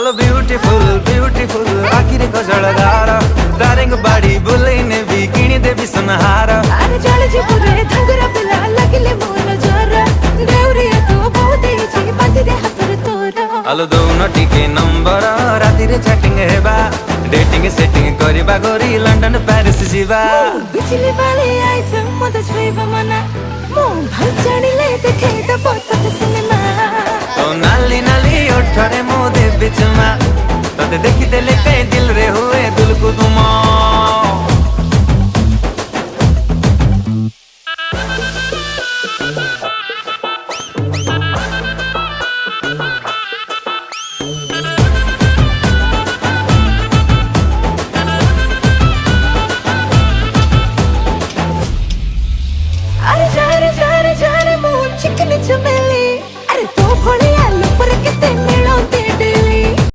आलो beautiful beautiful आखिर को जड़गार दारिंग बाड़ी बुले ने भी किणी देवी सुनहार अरे जाले जी पुरे धंगरा पिला लगले मोल जोरा देवरी तो बहुत ही बांधी दे हाथ तोरा आलो दोनों टिके नंबर राति रे चैटिंग हेबा डेटिंग सेटिंग करबा गोरी लंदन पेरिस जीवा बिजली वाले आइटम मत छुइबा मना मो भल जानिले देखे त बहुत सिनेमा तो नाली नाली ओठरे मोदे बिचमा तते देखि देले कई दिल रे हुए